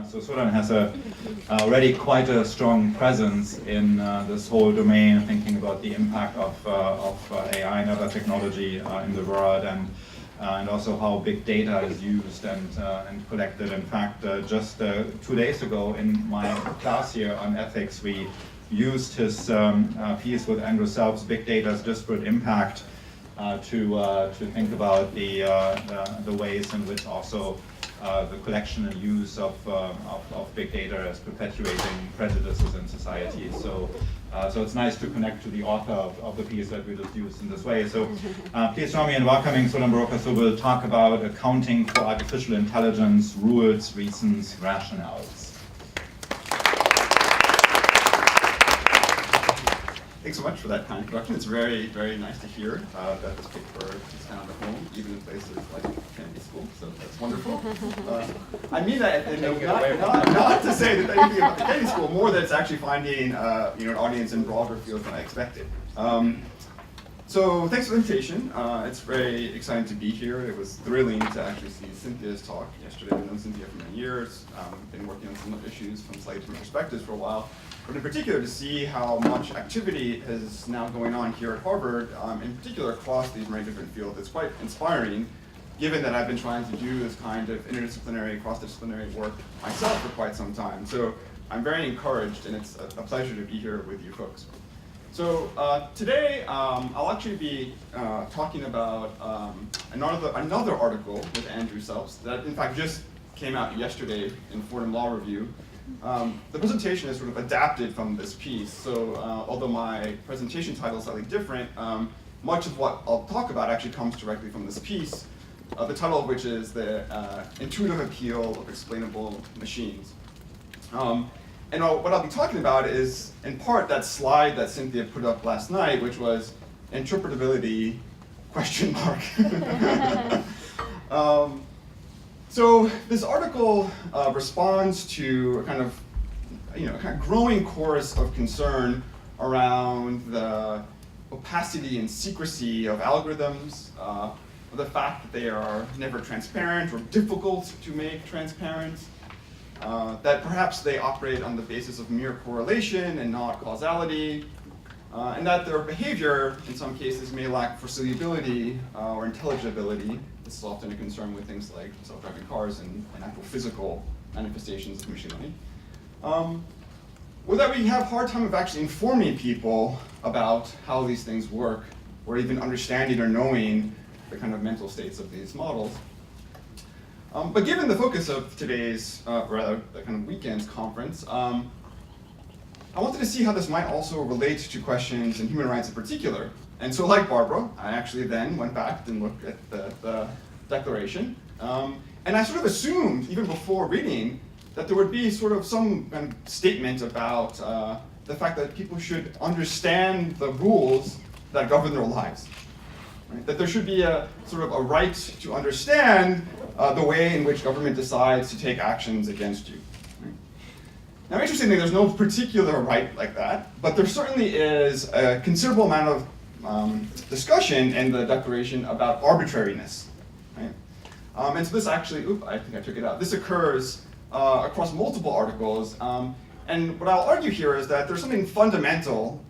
So Solon has already quite a strong presence in this whole domain, thinking about the impact of AI and other technology in the world, and also how big data is used and collected. In fact, just 2 days ago in my class here on ethics, we used his piece with Andrew Self's Big Data's Disparate Impact to think about the ways in which also the collection and use of big data is perpetuating prejudices in society. So it's nice to connect to the author of the piece that we just used in this way. So please join me in welcoming Solon Barocas, who will talk about accounting for artificial intelligence, rules, reasons, rationales. Thanks so much for that kind introduction. It's very, very nice to hear that this paper is found at home, even in places like Kennedy School. So that's wonderful. I mean that, not to say that anything about Kennedy School, more that it's actually finding an audience in broader fields than I expected. So thanks for the invitation. It's very exciting to be here. It was thrilling to actually see Cynthia's talk yesterday. I've known Cynthia for many years. Been working on similar issues from slightly different perspectives for a while. But in particular, to see how much activity is now going on here at Harvard, in particular across these many different fields, it's quite inspiring, given that I've been trying to do this kind of interdisciplinary, cross-disciplinary work myself for quite some time. So I'm very encouraged, and it's a pleasure to be here with you folks. So today, I'll actually be talking about another article with Andrew Selfs that, in fact, just came out yesterday in Fordham Law Review. The presentation is sort of adapted from this piece, so although my presentation title is slightly different, much of what I'll talk about actually comes directly from this piece, the title of which is The Intuitive Appeal of Explainable Machines. And what I'll be talking about is, in part, that slide that Cynthia put up last night, which was interpretability, question mark. So this article responds to a kind of growing chorus of concern around the opacity and secrecy of algorithms, the fact that they are never transparent or difficult to make transparent, that perhaps they operate on the basis of mere correlation and not causality, and that their behavior in some cases may lack foreseeability or intelligibility. This is often a concern with things like self-driving cars and actual physical manifestations of machine learning. Or that we have a hard time of actually informing people about how these things work, or even understanding or knowing the kind of mental states of these models. But given the focus of today's, rather the kind of weekend's conference, I wanted to see how this might also relate to questions in human rights in particular. And so like Barbara, I actually then went back and looked at the declaration. And I sort of assumed, even before reading, that there would be sort of some kind of statement about the fact that people should understand the rules that govern their lives. Right? That there should be a sort of a right to understand the way in which government decides to take actions against you. Right? Now, interestingly, there's no particular right like that, but there certainly is a considerable amount of discussion in the declaration about arbitrariness. Right? And so this actually, I think I took it out. This occurs across multiple articles. And what I'll argue here is that there's something fundamental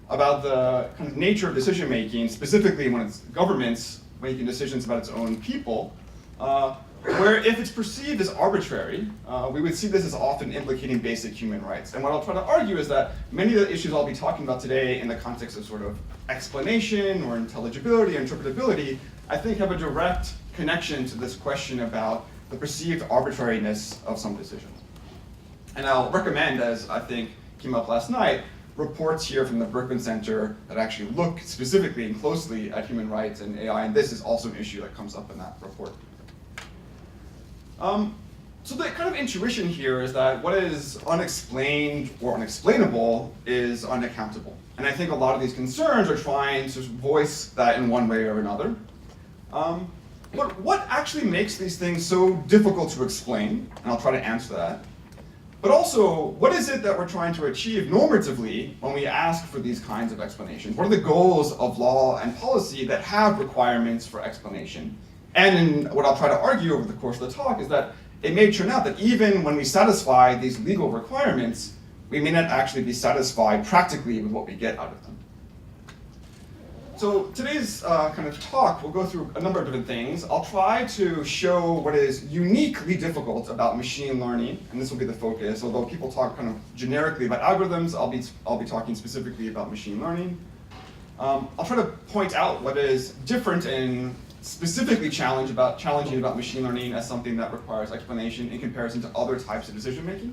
about the kind of nature of decision making, specifically when it's governments making decisions about its own people, where if it's perceived as arbitrary, we would see this as often implicating basic human rights. And what I'll try to argue is that many of the issues I'll be talking about today in the context of sort of explanation or intelligibility or interpretability, I think have a direct connection to this question about the perceived arbitrariness of some decisions. And I'll recommend, as I think came up last night, reports here from the Berkman Center that actually look specifically and closely at human rights and AI, and this is also an issue that comes up in that report. So the kind of intuition here is that what is unexplained or unexplainable is unaccountable. And I think a lot of these concerns are trying to voice that in one way or another. But what actually makes these things so difficult to explain? And I'll try to answer that. But also, what is it that we're trying to achieve normatively when we ask for these kinds of explanations? What are the goals of law and policy that have requirements for explanation? And what I'll try to argue over the course of the talk is that it may turn out that even when we satisfy these legal requirements, we may not actually be satisfied practically with what we get out of them. So today's kind of talk will go through a number of different things. I'll try to show what is uniquely difficult about machine learning, and this will be the focus. Although people talk kind of generically about algorithms, I'll be talking specifically about machine learning. I'll try to point out what is different and specifically challenging about machine learning as something that requires explanation in comparison to other types of decision making.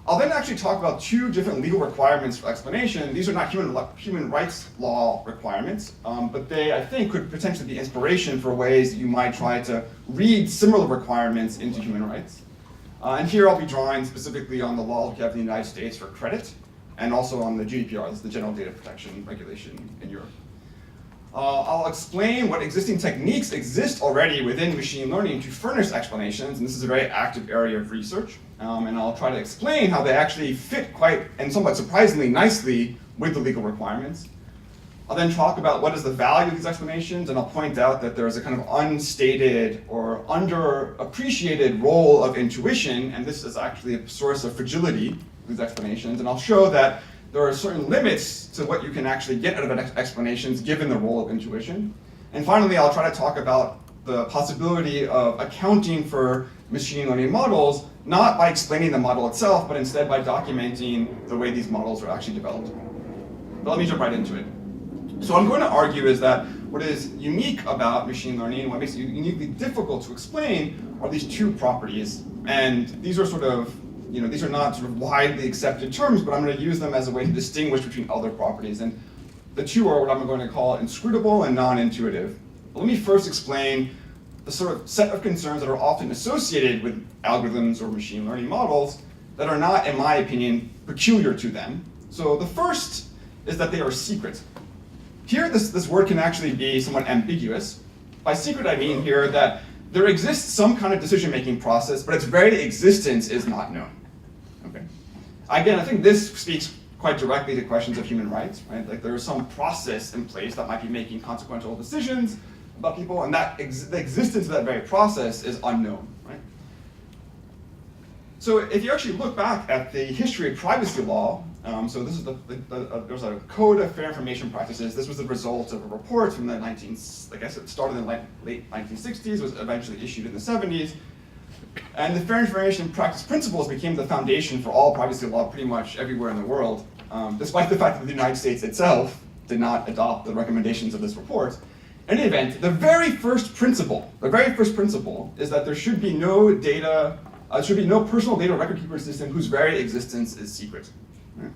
I'll then actually talk about two different legal requirements for explanation. These are not human rights law requirements, but they, I think, could potentially be inspiration for ways you might try to read similar requirements into human rights. And here I'll be drawing specifically on the law we have in the United States for credit, and also on the GDPR, that's the General Data Protection Regulation in Europe. I'll explain what existing techniques exist already within machine learning to furnish explanations, and this is a very active area of research. And I'll try to explain how they actually fit quite, and somewhat surprisingly nicely, with the legal requirements. I'll then talk about what is the value of these explanations, and I'll point out that there is a kind of unstated or underappreciated role of intuition, and this is actually a source of fragility of these explanations. And I'll show that there are certain limits to what you can actually get out of explanations given the role of intuition. And finally, I'll try to talk about the possibility of accounting for machine learning models, not by explaining the model itself, but instead by documenting the way these models are actually developed. But let me jump right into it. So what I'm going to argue is that what is unique about machine learning, what makes it uniquely difficult to explain, are these two properties. And these are sort of, these are not sort of widely accepted terms, but I'm going to use them as a way to distinguish between other properties. And the two are what I'm going to call inscrutable and non-intuitive. But let me first explain the sort of set of concerns that are often associated with algorithms or machine learning models that are not, in my opinion, peculiar to them. So the first is that they are secret. Here, this word can actually be somewhat ambiguous. By secret, I mean here that there exists some kind of decision-making process, but its very existence is not known. Okay. Again, I think this speaks quite directly to questions of human rights, right? Like there is some process in place that might be making consequential decisions about people, and that the existence of that very process is unknown, right? So if you actually look back at the history of privacy law, so this is there's a code of fair information practices. This was the result of a report from the I guess it started in the late 1960s, was eventually issued in the 70s. And the fair information practice principles became the foundation for all privacy law pretty much everywhere in the world, despite the fact that the United States itself did not adopt the recommendations of this report. In any event, the very first principle is that there should be no personal data record keeper system whose very existence is secret. Right?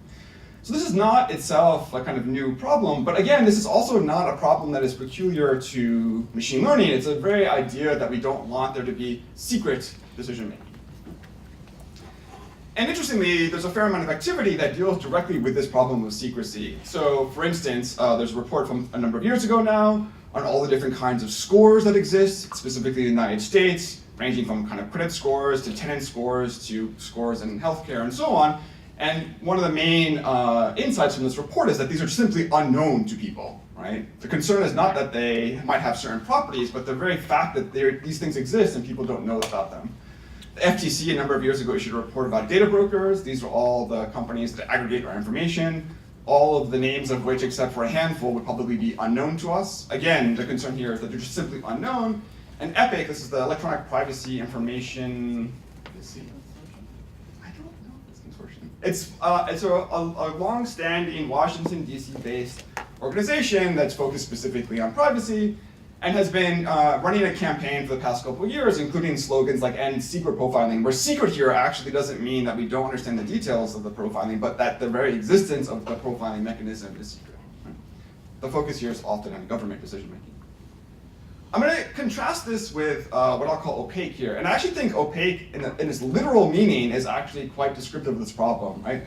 So this is not itself a kind of new problem, but again, this is also not a problem that is peculiar to machine learning. It's a very idea that we don't want there to be secret decision making. And interestingly, there's a fair amount of activity that deals directly with this problem of secrecy. So for instance, there's a report from a number of years ago now on all the different kinds of scores that exist, specifically in the United States, ranging from kind of credit scores to tenant scores to scores in healthcare and so on. And one of the main insights from this report is that these are simply unknown to people, right? The concern is not that they might have certain properties, but the very fact that these things exist and people don't know about them. The FTC a number of years ago issued a report about data brokers. These are all the companies that aggregate our information, all of the names of which, except for a handful, would probably be unknown to us. Again, the concern here is that they're just simply unknown. And Opaque, this is the Electronic Privacy Information, It's a long-standing Washington, D.C. based organization that's focused specifically on privacy and has been running a campaign for the past couple of years, including slogans like end secret profiling, where secret here actually doesn't mean that we don't understand the details of the profiling, but that the very existence of the profiling mechanism is secret. Right? The focus here is often on government decision-making. I'm going to contrast this with what I'll call opaque here. And I actually think opaque, in its literal meaning, is actually quite descriptive of this problem, right?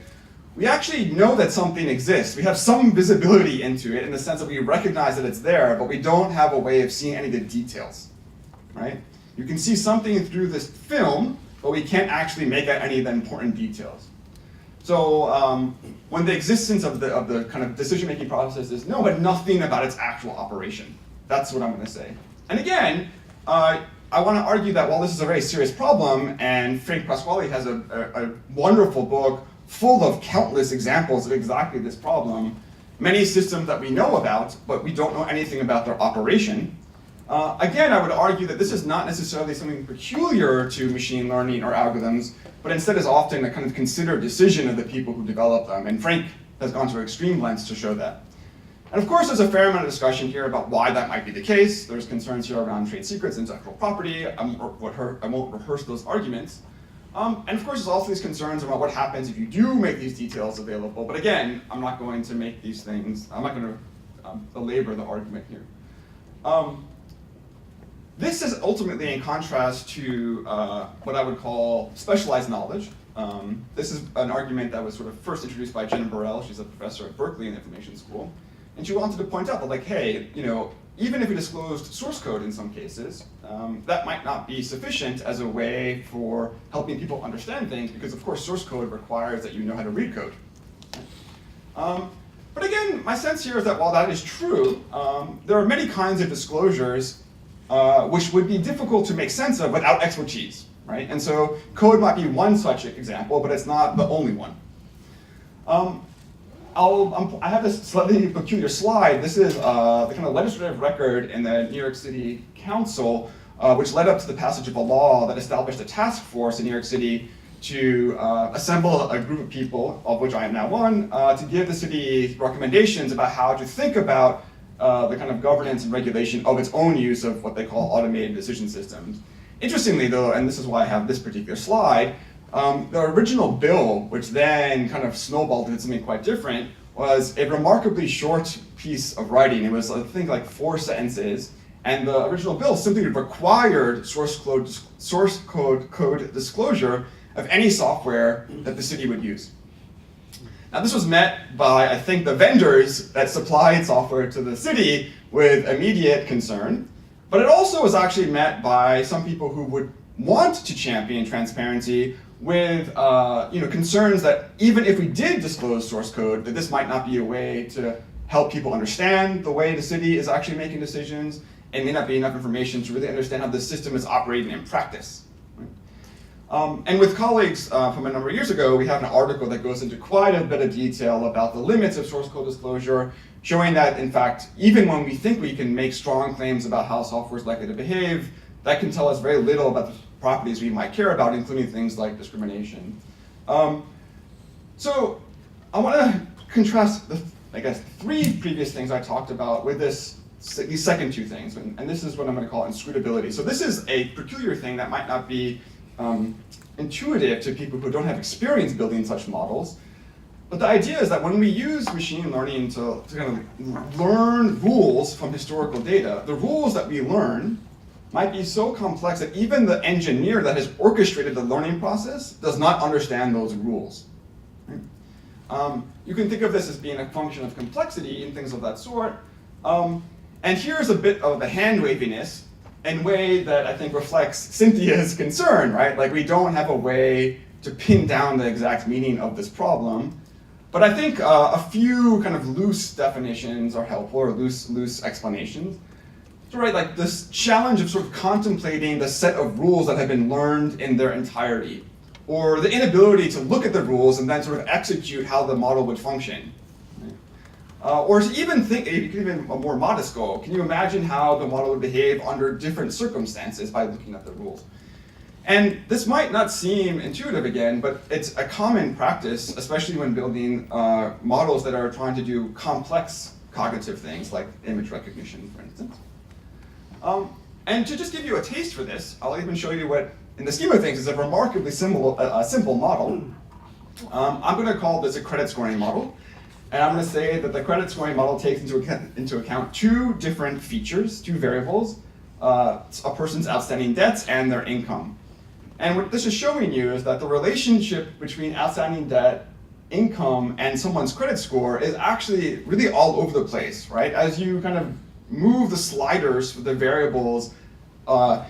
We actually know that something exists. We have some visibility into it in the sense that we recognize that it's there, but we don't have a way of seeing any of the details, right? You can see something through this film, but we can't actually make out any of the important details. So when the existence of the kind of decision-making process is known, but nothing about its actual operation. That's what I'm going to say. And again, I I want to argue that while this is a very serious problem, and Frank Pasquale has a wonderful book full of countless examples of exactly this problem, many systems that we know about, but we don't know anything about their operation. Again, I would argue that this is not necessarily something peculiar to machine learning or algorithms, but instead is often a kind of considered decision of the people who develop them. And Frank has gone to extreme lengths to show that. And of course, there's a fair amount of discussion here about why that might be the case. There's concerns here around trade secrets, intellectual property. I won't rehearse those arguments. And of course, there's also these concerns about what happens if you do make these details available. But again, I'm not going to make these things, I'm not going to belabor the argument here. This is ultimately in contrast to what I would call specialized knowledge. This is an argument that was sort of first introduced by Jen Burrell. She's a professor at Berkeley in the Information School. And she wanted to point out that, like, hey, even if we disclosed source code in some cases, that might not be sufficient as a way for helping people understand things, because of course source code requires that you know how to read code. But again, my sense here is that while that is true, there are many kinds of disclosures which would be difficult to make sense of without expertise, right? And so code might be one such example, but it's not the only one. I have this slightly peculiar slide. This is the kind of legislative record in the New York City Council, which led up to the passage of a law that established a task force in New York City to assemble a group of people, of which I am now one, to give the city recommendations about how to think about the kind of governance and regulation of its own use of what they call automated decision systems. Interestingly though, and this is why I have this particular slide, the original bill, which then kind of snowballed into something quite different, was a remarkably short piece of writing. It was, I think, like 4 sentences, and the original bill simply required source code disclosure of any software that the city would use. Now this was met by, I think, the vendors that supplied software to the city with immediate concern, but it also was actually met by some people who would want to champion transparency with concerns that even if we did disclose source code, that this might not be a way to help people understand the way the city is actually making decisions, and may not be enough information to really understand how the system is operating in practice. And with colleagues from a number of years ago, we have an article that goes into quite a bit of detail about the limits of source code disclosure, showing that, in fact, even when we think we can make strong claims about how software is likely to behave, that can tell us very little about the properties we might care about, including things like discrimination. So I want to contrast, I guess, 3 previous things I talked about with these second 2 things, and this is what I'm going to call inscrutability. So this is a peculiar thing that might not be intuitive to people who don't have experience building such models. But the idea is that when we use machine learning to kind of learn rules from historical data, the rules that we learn might be so complex that even the engineer that has orchestrated the learning process does not understand those rules. Right? You can think of this as being a function of complexity and things of that sort. And here's a bit of the hand-waviness in a way that I think reflects Cynthia's concern, right? Like, we don't have a way to pin down the exact meaning of this problem. But I think a few kind of loose definitions are helpful, or loose explanations. So, right, like this challenge of sort of contemplating the set of rules that have been learned in their entirety, or the inability to look at the rules and then sort of execute how the model would function. Or to even think, even a more modest goal, can you imagine how the model would behave under different circumstances by looking at the rules? And this might not seem intuitive again, but it's a common practice, especially when building models that are trying to do complex cognitive things, like image recognition, for instance. And to just give you a taste for this, I'll even show you what, in the scheme of things, is a remarkably simple model. I'm going to call this a credit scoring model. And I'm going to say that the credit scoring model takes into account 2 different features, 2 variables, a person's outstanding debts and their income. And what this is showing you is that the relationship between outstanding debt, income, and someone's credit score is actually really all over the place, right? As you kind of move the sliders for the variables,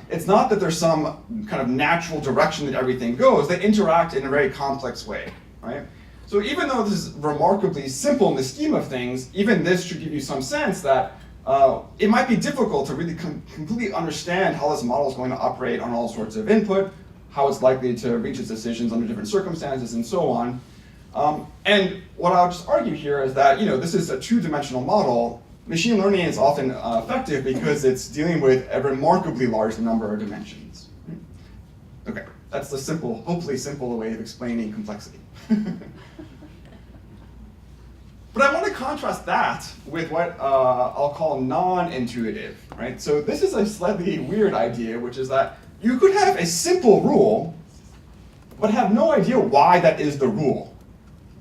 it's not that there's some kind of natural direction that everything goes. They interact in a very complex way, right? So even though this is remarkably simple in the scheme of things, even this should give you some sense that it might be difficult to really completely understand how this model is going to operate on all sorts of input, how it's likely to reach its decisions under different circumstances, and so on. And what I'll just argue here is that this is a two-dimensional model. Machine learning is often effective because it's dealing with a remarkably large number of dimensions. Okay, that's the simple, hopefully simple way of explaining complexity. But I want to contrast that with what I'll call non-intuitive, right? So this is a slightly weird idea, which is that you could have a simple rule, but have no idea why that is the rule,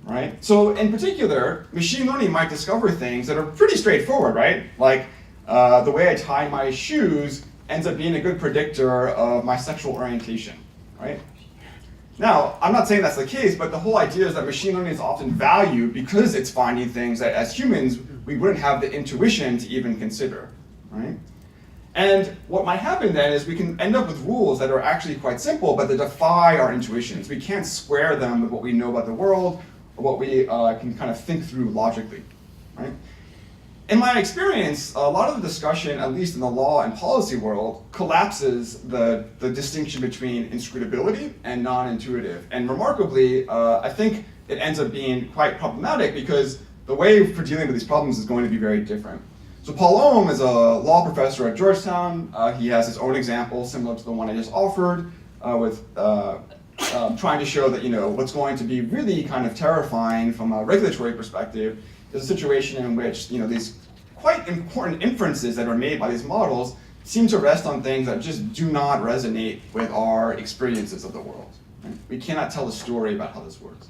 right? So in particular, machine learning might discover things that are pretty straightforward, right? Like the way I tie my shoes ends up being a good predictor of my sexual orientation, right? Now, I'm not saying that's the case, but the whole idea is that machine learning is often valued because it's finding things that as humans, we wouldn't have the intuition to even consider, right? And what might happen then is we can end up with rules that are actually quite simple, but they defy our intuitions. We can't square them with what we know about the world or what we can kind of think through logically, right? In my experience, a lot of the discussion, at least in the law and policy world, collapses the distinction between inscrutability and non-intuitive. And remarkably, I think it ends up being quite problematic because the way for dealing with these problems is going to be very different. So Paul Ohm is a law professor at Georgetown. He has his own example similar to the one I just offered with trying to show that what's going to be really kind of terrifying from a regulatory perspective is a situation in which these quite important inferences that are made by these models seem to rest on things that just do not resonate with our experiences of the world. Right? We cannot tell a story about how this works.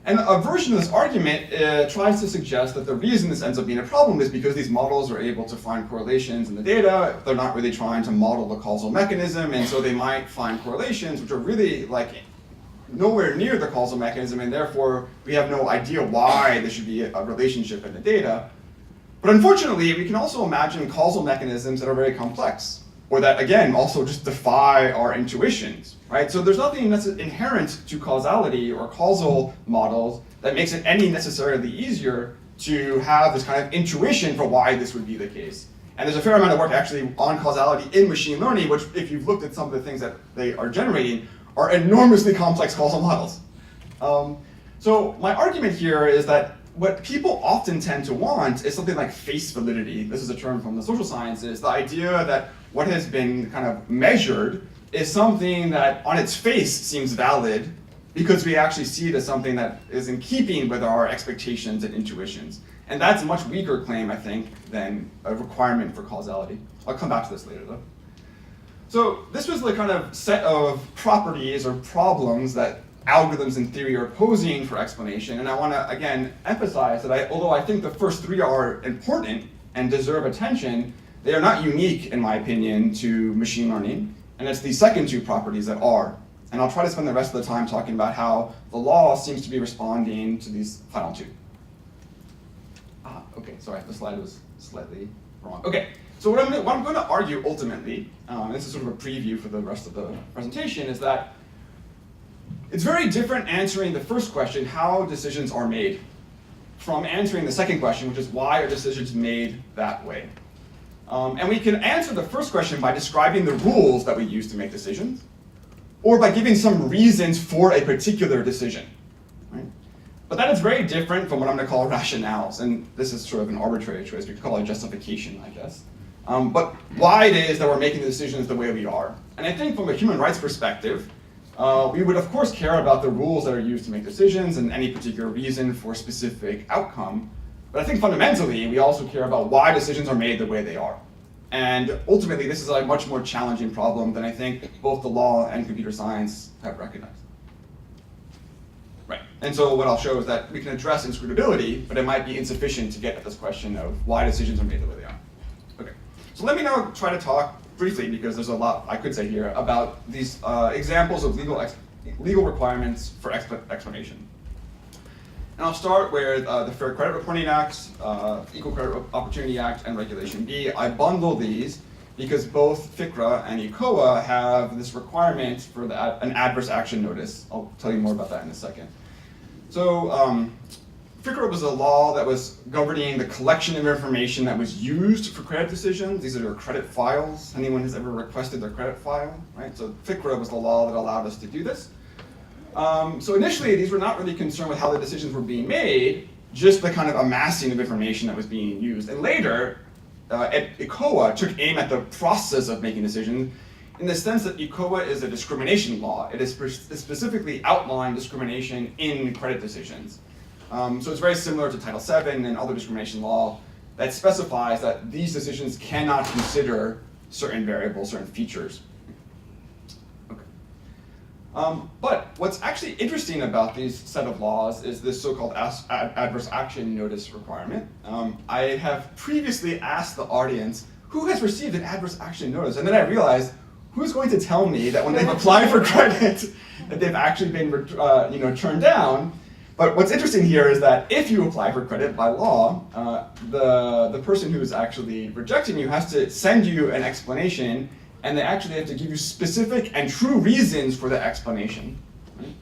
And a version of this argument tries to suggest that the reason this ends up being a problem is because these models are able to find correlations in the data. They're not really trying to model the causal mechanism, and so they might find correlations which are really nowhere near the causal mechanism, and therefore we have no idea why there should be a relationship in the data. But unfortunately, we can also imagine causal mechanisms that are very complex, or that, again, also just defy our intuitions, right? So there's nothing that's inherent to causality or causal models that makes it any necessarily easier to have this kind of intuition for why this would be the case. And there's a fair amount of work actually on causality in machine learning, which if you've looked at some of the things that they are generating, are enormously complex causal models. So my argument here is that what people often tend to want is something like face validity. This is a term from the social sciences, the idea that what has been kind of measured is something that on its face seems valid because we actually see it as something that is in keeping with our expectations and intuitions. And that's a much weaker claim, I think, than a requirement for causality. I'll come back to this later, though. So this was the kind of set of properties or problems that algorithms in theory are posing for explanation. And I want to, again, emphasize that although I think the first three are important and deserve attention, they are not unique, in my opinion, to machine learning. And it's the second two properties that are. And I'll try to spend the rest of the time talking about how the law seems to be responding to these final two. Okay, sorry, the slide was slightly wrong. Okay. So what I'm going to argue ultimately, this is sort of a preview for the rest of the presentation, is that it's very different answering the first question, how decisions are made, from answering the second question, which is why are decisions made that way. And we can answer the first question by describing the rules that we use to make decisions, or by giving some reasons for a particular decision. Right? But that is very different from what I'm going to call rationales, and this is sort of an arbitrary choice. We could call it justification, I guess. But why it is that we're making the decisions the way we are. And I think from a human rights perspective, we would of course care about the rules that are used to make decisions and any particular reason for a specific outcome. But I think fundamentally, we also care about why decisions are made the way they are. And ultimately, this is a much more challenging problem than I think both the law and computer science have recognized. Right. And so what I'll show is that we can address inscrutability, but it might be insufficient to get at this question of why decisions are made the way they are. Okay. So let me now try to talk briefly, because there's a lot I could say here, about these examples of legal requirements for explanation. And I'll start with the Fair Credit Reporting Act, Equal Credit Opportunity Act, and Regulation B. I bundle these because both FCRA and ECOA have this requirement for an adverse action notice. I'll tell you more about that in a second. So FCRA was a law that was governing the collection of information that was used for credit decisions. These are your credit files. Anyone who's ever requested their credit file, right? So FCRA was the law that allowed us to do this. So initially, these were not really concerned with how the decisions were being made, just the kind of amassing of information that was being used. And later, ECOA took aim at the process of making decisions in the sense that ECOA is a discrimination law. It is specifically outlined discrimination in credit decisions. So it's very similar to Title VII and other discrimination law that specifies that these decisions cannot consider certain variables, certain features. Okay. But what's actually interesting about these set of laws is this so-called adverse action notice requirement. I have previously asked the audience, who has received an adverse action notice? And then I realized, who's going to tell me that when they've applied for credit, that they've actually been turned down? But what's interesting here is that if you apply for credit by law, the person who's actually rejecting you has to send you an explanation, and they actually have to give you specific and true reasons for the explanation. Right?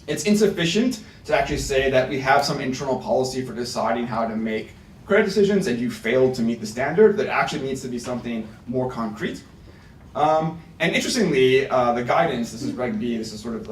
It's insufficient to actually say that we have some internal policy for deciding how to make credit decisions and you failed to meet the standard. There actually needs to be something more concrete. And interestingly, the guidance, this is Reg B, this is sort of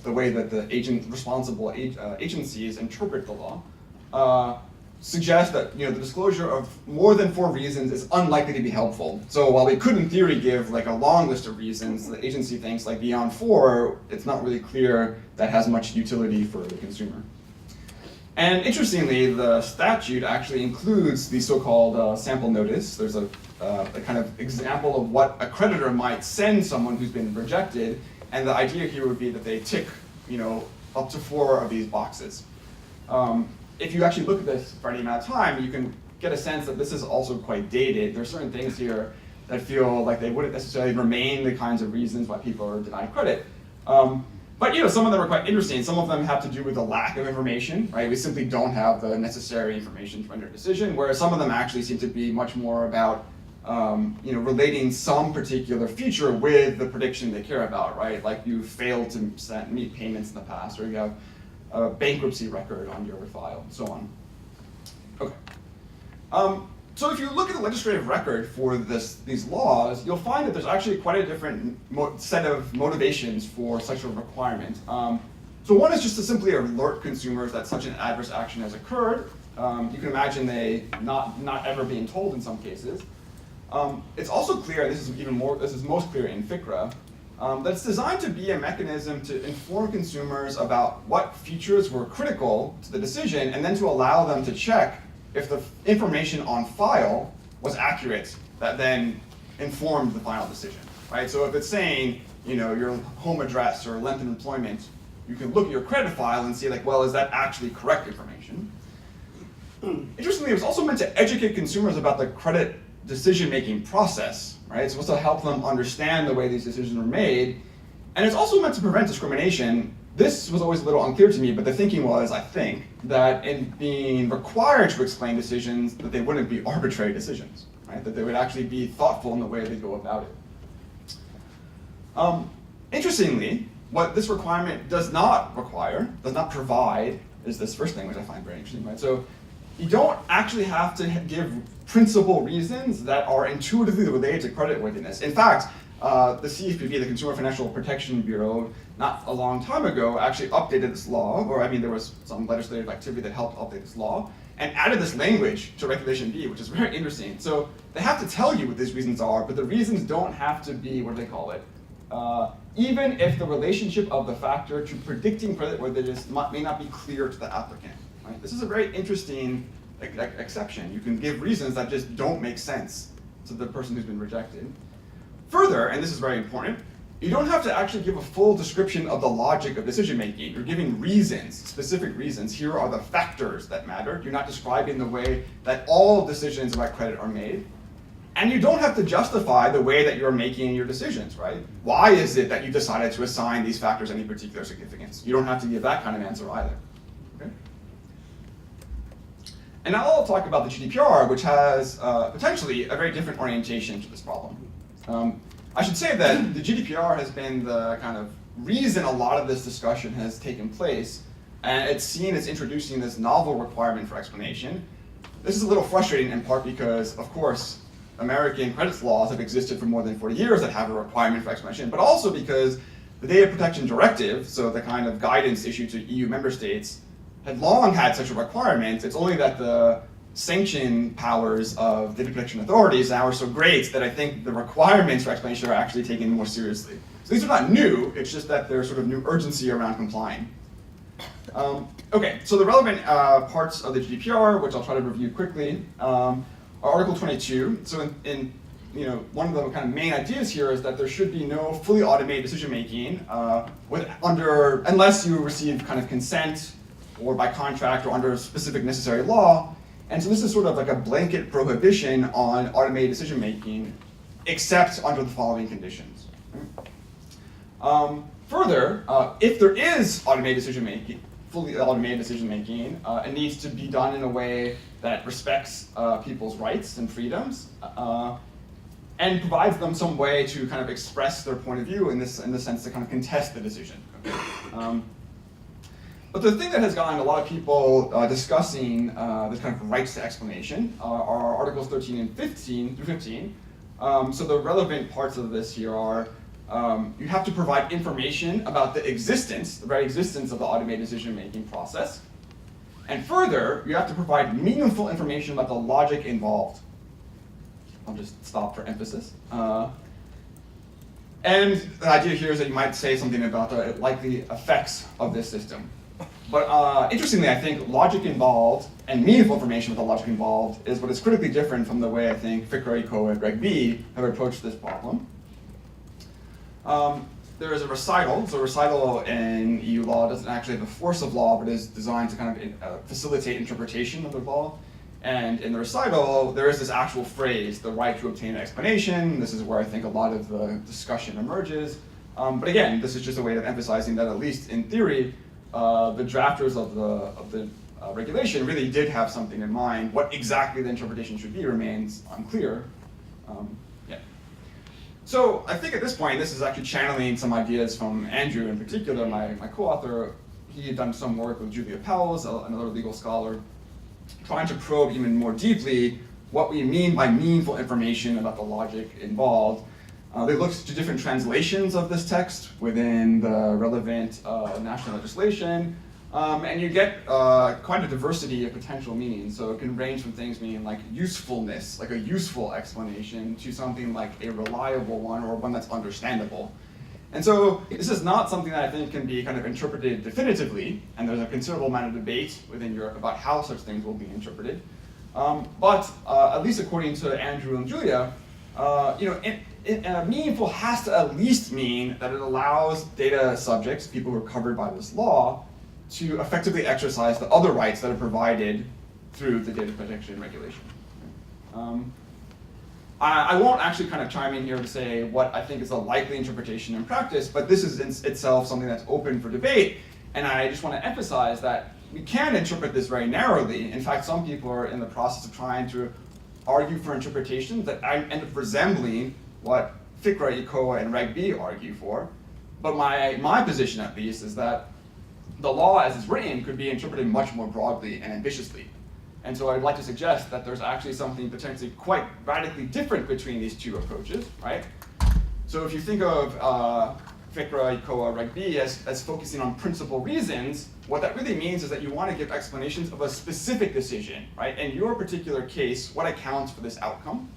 the way that the responsible agencies interpret the law, suggests that the disclosure of more than 4 reasons is unlikely to be helpful. So while we could in theory give like a long list of reasons, the agency thinks like beyond 4, it's not really clear that has much utility for the consumer. And interestingly, the statute actually includes the so-called sample notice. There's a kind of example of what a creditor might send someone who's been rejected, and the idea here would be that they tick, up to 4 of these boxes. If you actually look at this for any amount of time, you can get a sense that this is also quite dated. There are certain things here that feel like they wouldn't necessarily remain the kinds of reasons why people are denied credit. But some of them are quite interesting. Some of them have to do with the lack of information, right? We simply don't have the necessary information to render a decision, whereas some of them actually seem to be much more about relating some particular feature with the prediction they care about, right? Like you failed to meet payments in the past, or you have a bankruptcy record on your file, and so on. Okay. So if you look at the legislative record for these laws, you'll find that there's actually quite a different set of motivations for such a requirement. So one is just to simply alert consumers that such an adverse action has occurred. You can imagine they not ever being told in some cases. It's also clear, this is most clear in FCRA, that it's designed to be a mechanism to inform consumers about what features were critical to the decision, and then to allow them to check if the information on file was accurate, that then informed the final decision, right? So if it's saying, your home address or length of employment, you can look at your credit file and see like, well, is that actually correct information? Interestingly, it was also meant to educate consumers about the credit decision-making process, right? It's supposed to help them understand the way these decisions are made. And it's also meant to prevent discrimination. This was always a little unclear to me, but the thinking was, I think, that in being required to explain decisions, that they wouldn't be arbitrary decisions, right? That they would actually be thoughtful in the way they go about it. Interestingly, what this requirement does not provide, is this first thing, which I find very interesting, right? So you don't actually have to give principal reasons that are intuitively related to creditworthiness. In fact, the CFPB, the Consumer Financial Protection Bureau, not a long time ago actually updated this law, there was some legislative activity that helped update this law, and added this language to Regulation B, which is very interesting. So they have to tell you what these reasons are, but the reasons don't have to be, what do they call it? Even if the relationship of the factor to predicting creditworthiness may not be clear to the applicant. Right? This is a very interesting exception. You can give reasons that just don't make sense to the person who's been rejected. Further, and this is very important, you don't have to actually give a full description of the logic of decision making. You're giving reasons, specific reasons. Here are the factors that matter. You're not describing the way that all decisions about credit are made. And you don't have to justify the way that you're making your decisions, right? Why is it that you decided to assign these factors any particular significance? You don't have to give that kind of answer either. Okay? And now I'll talk about the GDPR, which has potentially a very different orientation to this problem. I should say that the GDPR has been the kind of reason a lot of this discussion has taken place, and it's seen as introducing this novel requirement for explanation. This is a little frustrating in part because, of course, American credits laws have existed for more than 40 years that have a requirement for explanation, but also because the Data Protection Directive, so the kind of guidance issued to EU member states, had long had such a requirement. It's only that the sanction powers of data protection authorities now are so great that I think the requirements for explanation are actually taken more seriously. So these are not new, it's just that there's sort of new urgency around complying. Okay, so the relevant parts of the GDPR, which I'll try to review quickly, are Article 22. So in one of the kind of main ideas here is that there should be no fully automated decision-making unless you receive kind of consent or by contract or under specific necessary law. And so this is sort of like a blanket prohibition on automated decision-making, except under the following conditions. Further, if there is automated decision-making, fully automated decision-making, it needs to be done in a way that respects people's rights and freedoms, and provides them some way to kind of express their point of view in the sense to kind of contest the decision. But the thing that has gotten a lot of people discussing this kind of rights to explanation are Articles 13 and 15 through 15. So the relevant parts of this here are you have to provide information about the very existence of the automated decision-making process. And further, you have to provide meaningful information about the logic involved. I'll just stop for emphasis. And the idea here is that you might say something about the likely effects of this system. But interestingly, I think logic involved and meaningful information about the logic involved is what is critically different from the way I think FCRA, ECOA, and Reg B have approached this problem. There is a recital. So recital in EU law doesn't actually have the force of law, but is designed to kind of facilitate interpretation of the law. And in the recital, there is this actual phrase, the right to obtain an explanation. This is where I think a lot of the discussion emerges. But again, this is just a way of emphasizing that at least in theory, the drafters of the regulation really did have something in mind. What exactly the interpretation should be remains unclear. So I think at this point, this is actually channeling some ideas from Andrew in particular, my co-author. He had done some work with Julia Powles, another legal scholar, trying to probe even more deeply what we mean by meaningful information about the logic involved. They looked to different translations of this text within the relevant national legislation, and you get quite a diversity of potential meanings. So it can range from things meaning like usefulness, like a useful explanation, to something like a reliable one or one that's understandable. And so this is not something that I think can be kind of interpreted definitively, and there's a considerable amount of debate within Europe about how such things will be interpreted. But at least according to Andrew and Julia, meaningful has to at least mean that it allows data subjects, people who are covered by this law, to effectively exercise the other rights that are provided through the data protection regulation. I won't actually kind of chime in here to say what I think is a likely interpretation in practice, but this is in itself something that's open for debate, and I just want to emphasize that we can interpret this very narrowly. In fact, some people are in the process of trying to argue for interpretations that end up resembling what FCRA, ECOA, and Reg B argue for. But my position, at least, is that the law as it's written could be interpreted much more broadly and ambitiously. And so I'd like to suggest that there's actually something potentially quite radically different between these two approaches, right? So if you think of FCRA, ECOA, Reg B as focusing on principal reasons, what that really means is that you want to give explanations of a specific decision, right? In your particular case, what accounts for this outcome?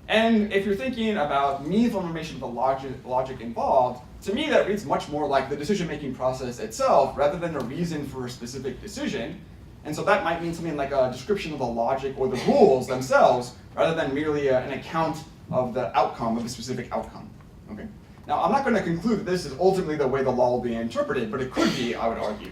And if you're thinking about meaningful information of the logic involved, to me that reads much more like the decision-making process itself rather than a reason for a specific decision. And so that might mean something like a description of the logic or the rules themselves rather than merely an account of the outcome of a specific outcome. Okay? Now, I'm not going to conclude that this is ultimately the way the law will be interpreted, but it could be, I would argue.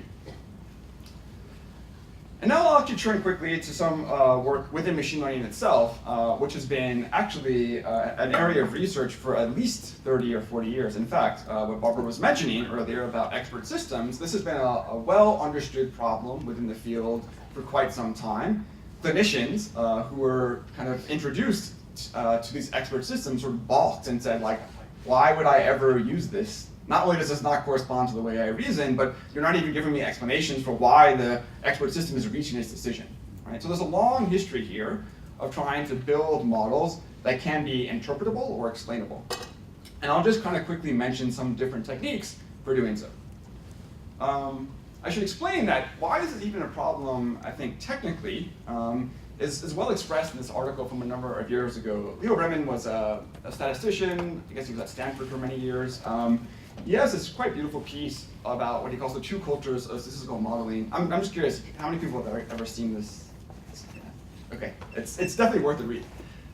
And now I'll actually turn quickly to some work within machine learning itself, which has been actually an area of research for at least 30 or 40 years. In fact, what Barbara was mentioning earlier about expert systems, this has been a well-understood problem within the field for quite some time. Clinicians who were kind of introduced to these expert systems sort of balked and said, like, why would I ever use this not only does this not correspond to the way I reason, but you're not even giving me explanations for why the expert system is reaching its decision. Right? So there's a long history here of trying to build models that can be interpretable or explainable. And I'll just kind of quickly mention some different techniques for doing so. I should explain that why this is even a problem, I think, technically, is well expressed in this article from a number of years ago. Leo Bremen was a statistician. I guess he was at Stanford for many years. He has this quite beautiful piece about what he calls the two cultures of statistical modeling. I'm just curious, how many people have ever seen this? Okay, it's definitely worth a read.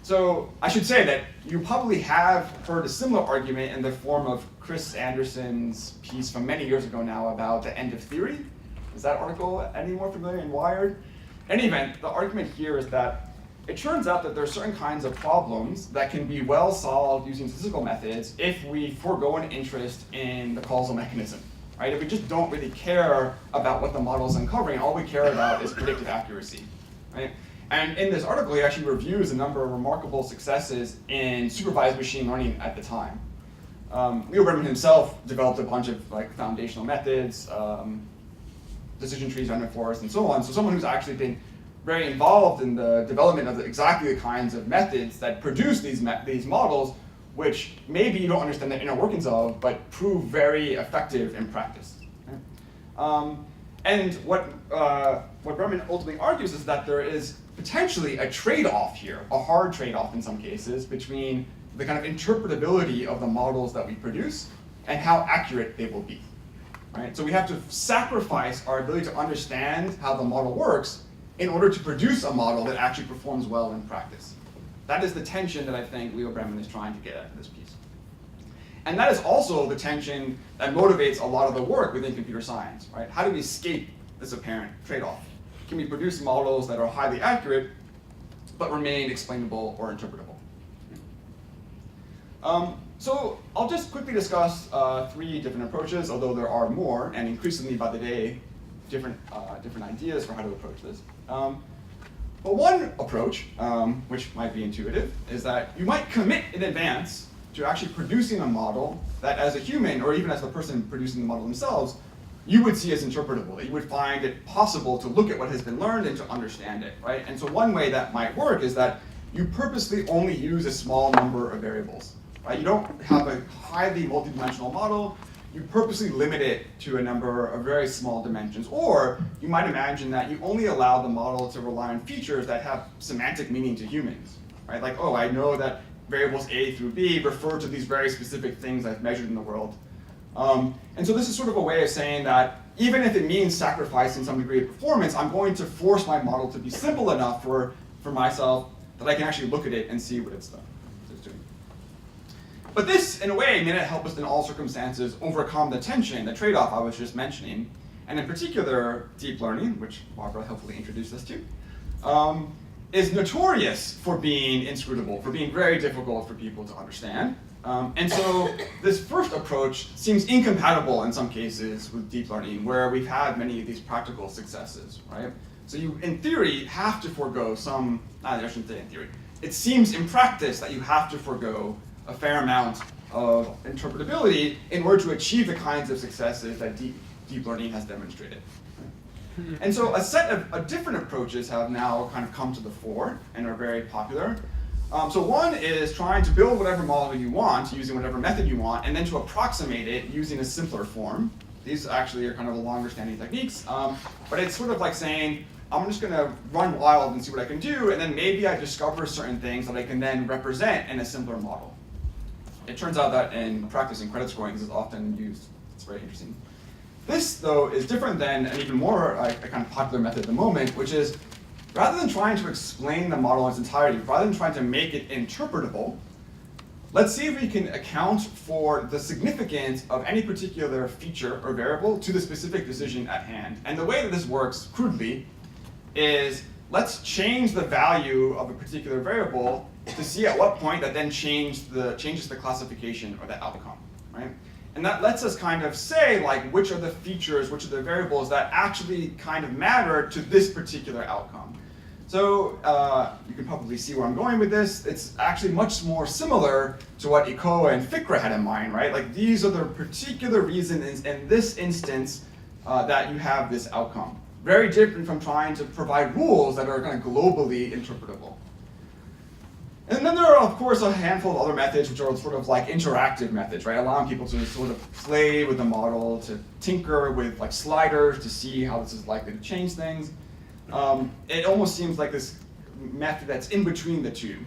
So I should say that you probably have heard a similar argument in the form of Chris Anderson's piece from many years ago now about the end of theory. Is that article any more familiar in Wired? In any event, the argument here is that it turns out that there are certain kinds of problems that can be well solved using statistical methods if we forego an interest in the causal mechanism. Right? If we just don't really care about what the model is uncovering, all we care about is predictive accuracy. Right? And in this article, he actually reviews a number of remarkable successes in supervised machine learning at the time. Leo Bremen himself developed a bunch of foundational methods, decision trees, random forests, and so on. So someone who's actually been very involved in the development of exactly the kinds of methods that produce these models, which maybe you don't understand the inner workings of, but prove very effective in practice. Okay? And what Bremen ultimately argues is that there is potentially a trade-off here, a hard trade-off in some cases, between the kind of interpretability of the models that we produce and how accurate they will be. Right? So we have to sacrifice our ability to understand how the model works in order to produce a model that actually performs well in practice. That is the tension that I think Leo Bremen is trying to get at in this piece. And that is also the tension that motivates a lot of the work within computer science. Right? How do we escape this apparent trade-off? Can we produce models that are highly accurate but remain explainable or interpretable? So I'll just quickly discuss 3 different approaches, although there are more, and increasingly by the day, different ideas for how to approach this. But one approach, which might be intuitive, is that you might commit in advance to actually producing a model that as a human, or even as the person producing the model themselves, you would see as interpretable, that you would find it possible to look at what has been learned and to understand it, right? And so one way that might work is that you purposely only use a small number of variables, right? You don't have a highly multidimensional model, you purposely limit it to a number of very small dimensions. Or you might imagine that you only allow the model to rely on features that have semantic meaning to humans, right? Like, oh, I know that variables A through B refer to these very specific things I've measured in the world. And so this is sort of a way of saying that even if it means sacrificing some degree of performance, I'm going to force my model to be simple enough for myself that I can actually look at it and see what it's doing. But this, in a way, may not help us in all circumstances overcome the tension, the trade-off I was just mentioning. And in particular, deep learning, which Barbara helpfully introduced us to, is notorious for being inscrutable, for being very difficult for people to understand. And so this first approach seems incompatible in some cases with deep learning, where we've had many of these practical successes, right? So you, in theory, have to forego some, I shouldn't say in theory, it seems in practice that you have to forego a fair amount of interpretability in order to achieve the kinds of successes that deep learning has demonstrated. And so a set of different approaches have now kind of come to the fore and are very popular. So one is trying to build whatever model you want, using whatever method you want, and then to approximate it using a simpler form. These actually are kind of the longer standing techniques, but it's sort of like saying, I'm just going to run wild and see what I can do, and then maybe I discover certain things that I can then represent in a simpler model. It turns out that in practice in credit scoring, this is often used. It's very interesting. This, though, is different than an even more a kind of popular method at the moment, which is rather than trying to explain the model in its entirety, rather than trying to make it interpretable, let's see if we can account for the significance of any particular feature or variable to the specific decision at hand. And the way that this works, crudely, is let's change the value of a particular variable to see at what point that then changes the classification or the outcome, right? And that lets us kind of say, like, which are the features, which are the variables that actually kind of matter to this particular outcome. So you can probably see where I'm going with this. It's actually much more similar to what ECOA and FICRA had in mind, right? Like these are the particular reasons in this instance that you have this outcome. Very different from trying to provide rules that are kind of globally interpretable. And then there are, of course, a handful of other methods which are sort of like interactive methods, right? Allowing people to sort of play with the model, to tinker with like sliders to see how this is likely to change things. It almost seems like this method that's in between the two.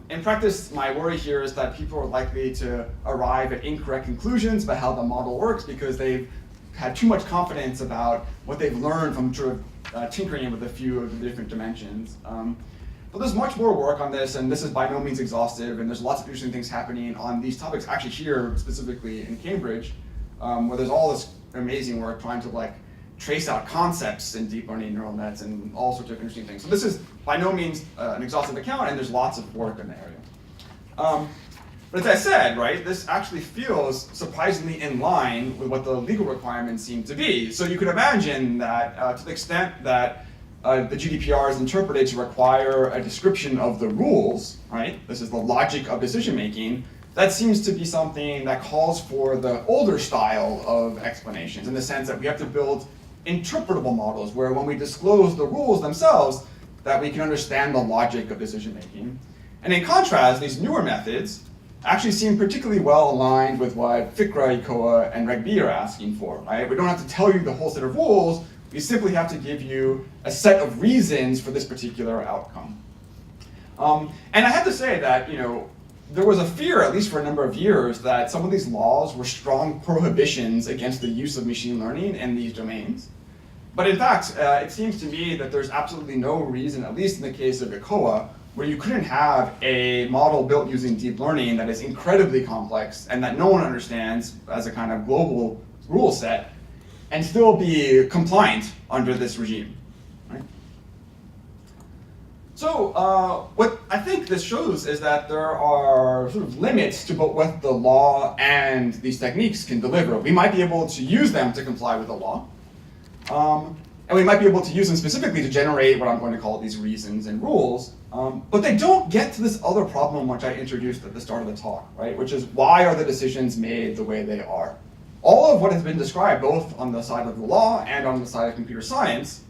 In practice, my worry here is that people are likely to arrive at incorrect conclusions about how the model works because they've had too much confidence about what they've learned from sort of tinkering with a few of the different dimensions. But there's much more work on this, and this is by no means exhaustive, and there's lots of interesting things happening on these topics, actually here, specifically in Cambridge, where there's all this amazing work trying to like trace out concepts in deep learning neural nets and all sorts of interesting things. So this is by no means an exhaustive account, and there's lots of work in the area. But as I said, right, this actually feels surprisingly in line with what the legal requirements seem to be. So you could imagine that to the extent that the GDPR is interpreted to require a description of the rules, right? This is the logic of decision making. That seems to be something that calls for the older style of explanations in the sense that we have to build interpretable models where when we disclose the rules themselves, that we can understand the logic of decision making. And in contrast, these newer methods actually seem particularly well aligned with what FICRA, ECOA, and Reg B are asking for, right? We don't have to tell you the whole set of rules, we simply have to give you a set of reasons for this particular outcome. And I have to say that, there was a fear, at least for a number of years, that some of these laws were strong prohibitions against the use of machine learning in these domains. But in fact, it seems to me that there's absolutely no reason, at least in the case of ECOA, where you couldn't have a model built using deep learning that is incredibly complex and that no one understands as a kind of global rule set and still be compliant under this regime. Right? So what I think this shows is that there are sort of limits to both what the law and these techniques can deliver. We might be able to use them to comply with the law, and we might be able to use them specifically to generate what I'm going to call these reasons and rules, but they don't get to this other problem which I introduced at the start of the talk, right? Which is, why are the decisions made the way they are? All of what has been described, both on the side of the law and on the side of computer science,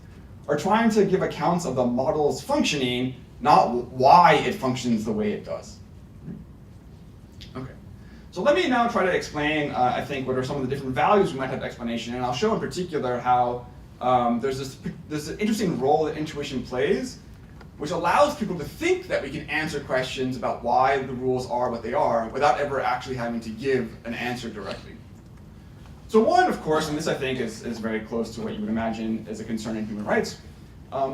are trying to give accounts of the model's functioning, not why it functions the way it does. Okay, so let me now try to explain, I think, what are some of the different values we might have explanation, and I'll show in particular how there's this interesting role that intuition plays, which allows people to think that we can answer questions about why the rules are what they are without ever actually having to give an answer directly. So one, of course, and this I think is very close to what you would imagine is a concern in human rights,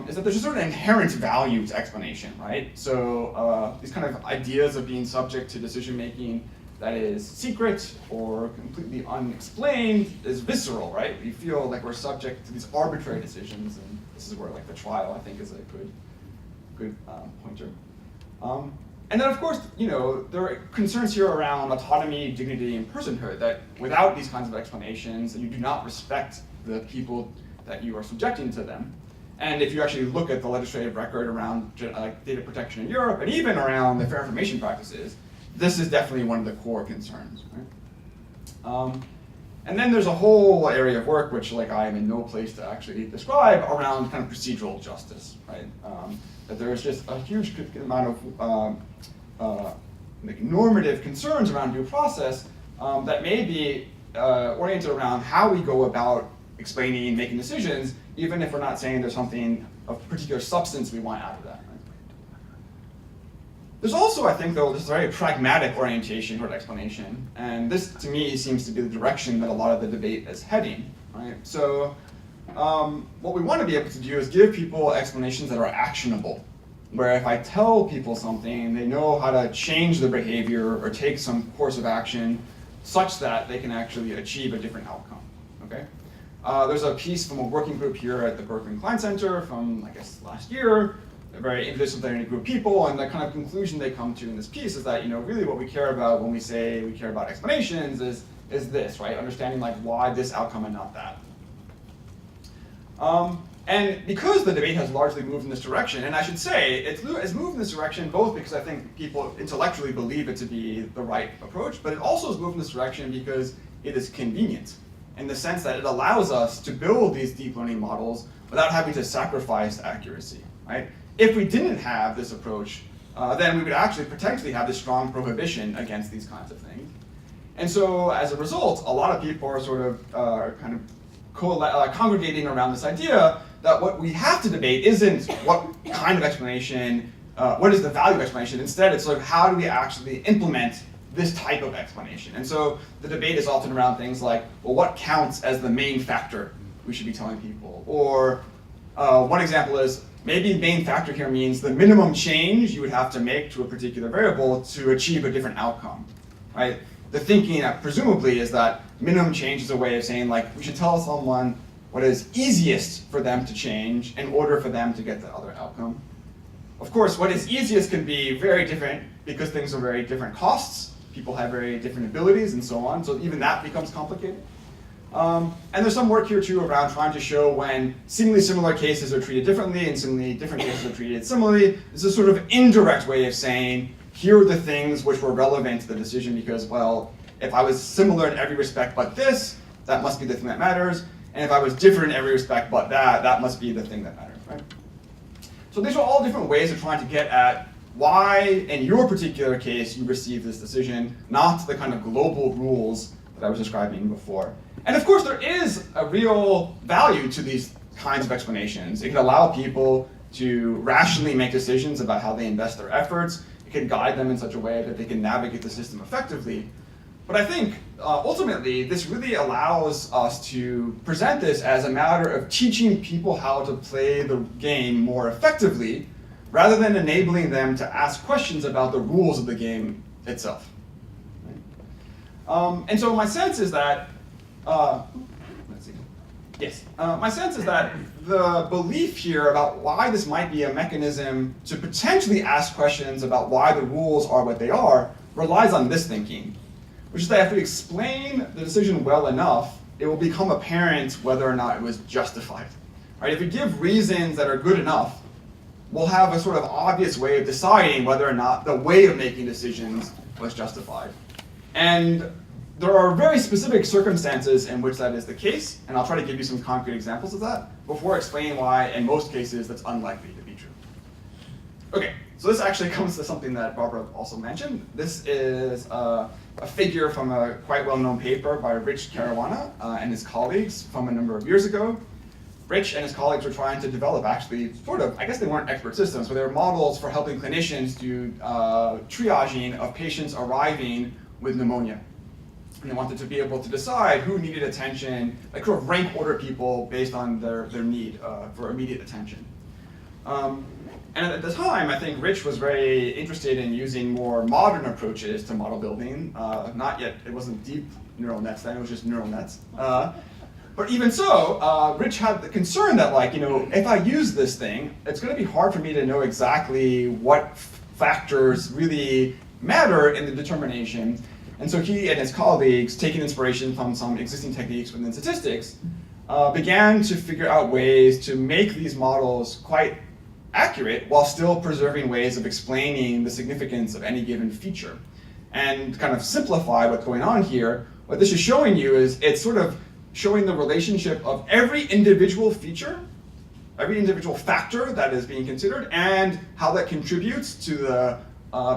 is that there's a certain inherent value to explanation, right? So these kind of ideas of being subject to decision making that is secret or completely unexplained is visceral, right? We feel like we're subject to these arbitrary decisions, and this is where like the trial, I think, is a good pointer. And then, of course, there are concerns here around autonomy, dignity, and personhood, that without these kinds of explanations, you do not respect the people that you are subjecting to them. And if you actually look at the legislative record around data protection in Europe, and even around the fair information practices, this is definitely one of the core concerns. Right? And then there's a whole area of work which I am in no place to actually describe around kind of procedural justice, right? That there is just a huge amount of normative concerns around due process that may be oriented around how we go about explaining, making decisions, even if we're not saying there's something of particular substance we want out of that. Right? There's also, I think, though, this very pragmatic orientation toward explanation, and this, to me, seems to be the direction that a lot of the debate is heading. Right? So what we want to be able to do is give people explanations that are actionable, where if I tell people something, they know how to change their behavior or take some course of action such that they can actually achieve a different outcome. Okay? There's a piece from a working group here at the Carr-Ryan Center from, I guess, last year, a very interdisciplinary group of people, and the kind of conclusion they come to in this piece is that, really what we care about when we say we care about explanations is this, right? Understanding why this outcome and not that. And because the debate has largely moved in this direction, and I should say it's moved in this direction both because I think people intellectually believe it to be the right approach, but it also has moved in this direction because it is convenient in the sense that it allows us to build these deep learning models without having to sacrifice accuracy, right? If we didn't have this approach, then we would actually potentially have this strong prohibition against these kinds of things. And so as a result, a lot of people are sort of kind of congregating around this idea that what we have to debate isn't what kind of explanation, what is the value of explanation. Instead, it's sort of how do we actually implement this type of explanation. And so the debate is often around things like, well, what counts as the main factor we should be telling people? Or one example is, maybe main factor here means the minimum change you would have to make to a particular variable to achieve a different outcome, right? The thinking, presumably, is that minimum change is a way of saying, like, we should tell someone what is easiest for them to change in order for them to get the other outcome. Of course, what is easiest can be very different because things are very different costs. People have very different abilities and so on, so even that becomes complicated. And there's some work here too around trying to show when seemingly similar cases are treated differently and seemingly different cases are treated similarly. This is a sort of indirect way of saying, here are the things which were relevant to the decision because, well, if I was similar in every respect but this, that must be the thing that matters. And if I was different in every respect but that, that must be the thing that matters, right? So these are all different ways of trying to get at why, in your particular case, you received this decision, not the kind of global rules that I was describing before. And of course, there is a real value to these kinds of explanations. It can allow people to rationally make decisions about how they invest their efforts. It can guide them in such a way that they can navigate the system effectively. But I think, ultimately, this really allows us to present this as a matter of teaching people how to play the game more effectively, rather than enabling them to ask questions about the rules of the game itself. Right? And so my sense is that, let's see. Yes, my sense is that the belief here about why this might be a mechanism to potentially ask questions about why the rules are what they are relies on this thinking, which is that if we explain the decision well enough, it will become apparent whether or not it was justified. Right? If we give reasons that are good enough, we'll have a sort of obvious way of deciding whether or not the way of making decisions was justified. And there are very specific circumstances in which that is the case, and I'll try to give you some concrete examples of that before explaining why, in most cases, that's unlikely to be true. Okay, so this actually comes to something that Barbara also mentioned. This is a figure from a quite well-known paper by Rich Caruana and his colleagues from a number of years ago. Rich and his colleagues were trying to develop actually sort of, I guess they weren't expert systems, but they were models for helping clinicians do triaging of patients arriving with pneumonia. And they wanted to be able to decide who needed attention, like sort of rank order people based on their need for immediate attention. And at the time, I think Rich was very interested in using more modern approaches to model building. Not yet, it wasn't deep neural nets then, it was just neural nets. But even so, Rich had the concern that, like, if I use this thing, it's going to be hard for me to know exactly what factors really matter in the determination. And so he and his colleagues, taking inspiration from some existing techniques within statistics, began to figure out ways to make these models quite accurate while still preserving ways of explaining the significance of any given feature. And kind of simplify what's going on here, what this is showing you is it's sort of showing the relationship of every individual feature, every individual factor that is being considered, and how that contributes to the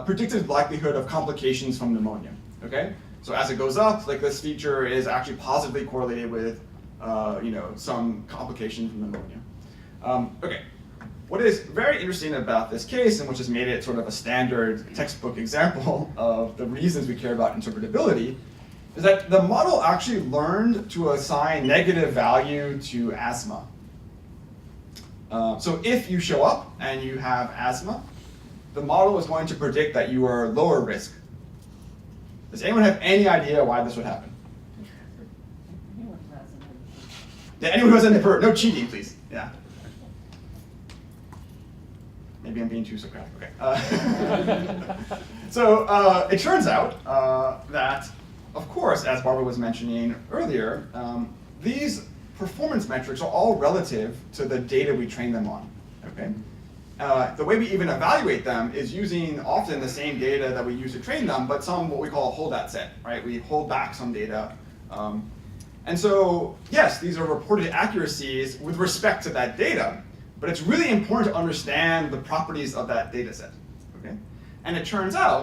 predicted likelihood of complications from pneumonia. Okay? So as it goes up, like this feature is actually positively correlated with some complication from pneumonia. Okay. What is very interesting about this case, and which has made it sort of a standard textbook example of the reasons we care about interpretability, is that the model actually learned to assign negative value to asthma. So if you show up and you have asthma, the model is going to predict that you are lower risk. Does anyone have any idea why this would happen? Yeah, anyone who has any no cheating, please. Yeah. Maybe I'm being too Socratic. Okay. So it turns out that, of course, as Barbara was mentioning earlier, these performance metrics are all relative to the data we train them on. Okay? The way we even evaluate them is using often the same data that we use to train them, but some what we call a holdout set, right? We hold back some data. And so, yes, these are reported accuracies with respect to that data, but it's really important to understand the properties of that data set. Okay? And it turns out